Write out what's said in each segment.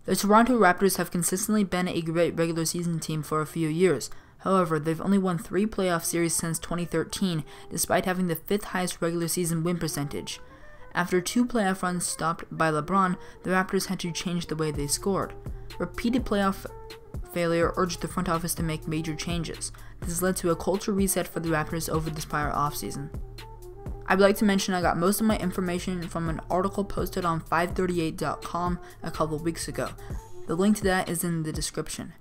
The Toronto Raptors have consistently been a great regular season team for a few years. However, they've only won 3 playoff series since 2013, despite having the 5th highest regular season win percentage. After 2 playoff runs stopped by LeBron, the Raptors had to change the way they scored. Repeated playoff failure urged the front office to make major changes. This led to a culture reset for the Raptors over this prior offseason. I'd like to mention I got most of my information from an article posted on 538.com a couple weeks ago. The link to that is in the description.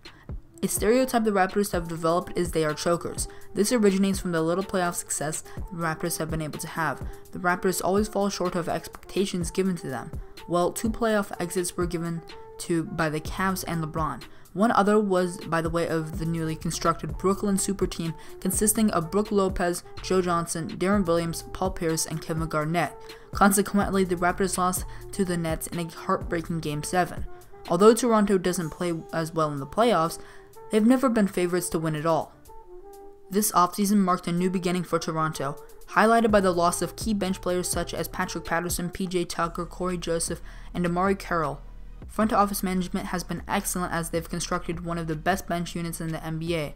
A stereotype the Raptors have developed is they are chokers. This originates from the little playoff success the Raptors have been able to have. The Raptors always fall short of expectations given to them. Well, 2 playoff exits were given to by the Cavs and LeBron. One other was by the way of the newly constructed Brooklyn super team consisting of Brook Lopez, Joe Johnson, Deron Williams, Paul Pierce, and Kevin Garnett. Consequently, the Raptors lost to the Nets in a heartbreaking Game 7. Although Toronto doesn't play as well in the playoffs, they've never been favorites to win it all. This offseason marked a new beginning for Toronto, highlighted by the loss of key bench players such as Patrick Patterson, PJ Tucker, Corey Joseph, and Amari Carroll. Front office management has been excellent as they've constructed one of the best bench units in the NBA.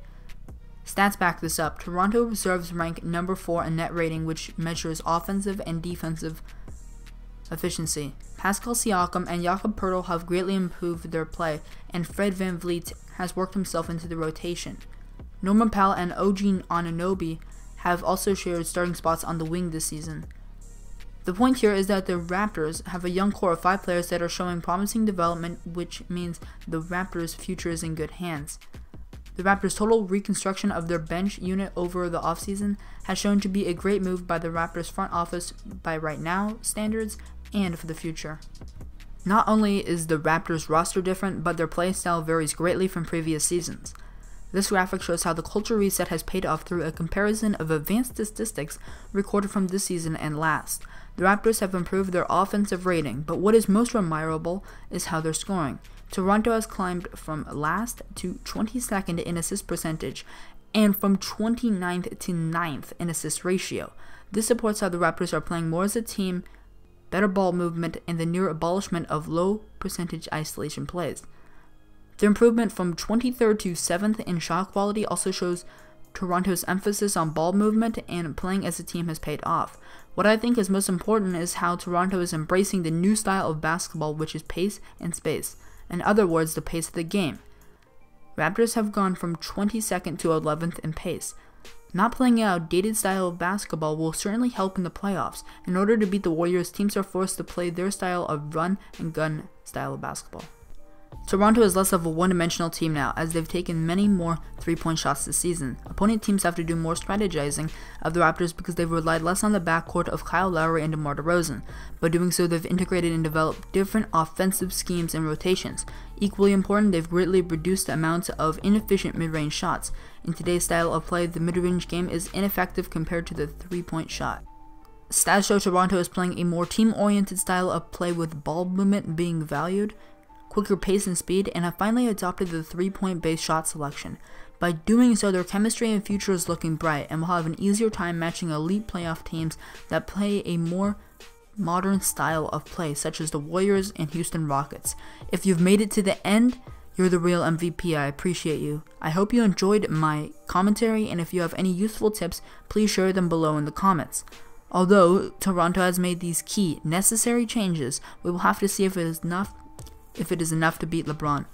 Stats back this up. Toronto reserves rank number 4 in net rating, which measures offensive and defensive efficiency. Pascal Siakam and Jakob Poeltl have greatly improved their play, and Fred VanVleet has worked himself into the rotation. Norman Powell and OG Anunoby have also shared starting spots on the wing this season. The point here is that the Raptors have a young core of 5 players that are showing promising development, which means the Raptors' future is in good hands. The Raptors' total reconstruction of their bench unit over the offseason has shown to be a great move by the Raptors front office by right now standards and for the future. Not only is the Raptors roster different, but their play style varies greatly from previous seasons. This graphic shows how the culture reset has paid off through a comparison of advanced statistics recorded from this season and last. The Raptors have improved their offensive rating, but what is most remarkable is how they're scoring. Toronto has climbed from last to 22nd in assist percentage and from 29th to 9th in assist ratio. This supports how the Raptors are playing more as a team, better ball movement, and the near abolishment of low percentage isolation plays. The improvement from 23rd to 7th in shot quality also shows Toronto's emphasis on ball movement and playing as a team has paid off. What I think is most important is how Toronto is embracing the new style of basketball, which is pace and space. In other words, the pace of the game. Raptors have gone from 22nd to 11th in pace. Not playing an outdated style of basketball will certainly help in the playoffs. In order to beat the Warriors, teams are forced to play their style of run and gun style of basketball. Toronto is less of a one-dimensional team now, as they've taken many more 3-point shots this season. Opponent teams have to do more strategizing of the Raptors because they've relied less on the backcourt of Kyle Lowry and DeMar DeRozan. By doing so, they've integrated and developed different offensive schemes and rotations. Equally important, they've greatly reduced the amount of inefficient mid-range shots. In today's style of play, the mid-range game is ineffective compared to the 3-point shot. Stats show Toronto is playing a more team-oriented style of play with ball movement being valued, quicker pace and speed, and have finally adopted the 3-point based shot selection. By doing so, their chemistry and future is looking bright, and will have an easier time matching elite playoff teams that play a more modern style of play, such as the Warriors and Houston Rockets. If you've made it to the end, you're the real MVP. I appreciate you. I hope you enjoyed my commentary, and if you have any useful tips, please share them below in the comments. Although Toronto has made these key, necessary changes, we will have to see if it is enough to beat LeBron.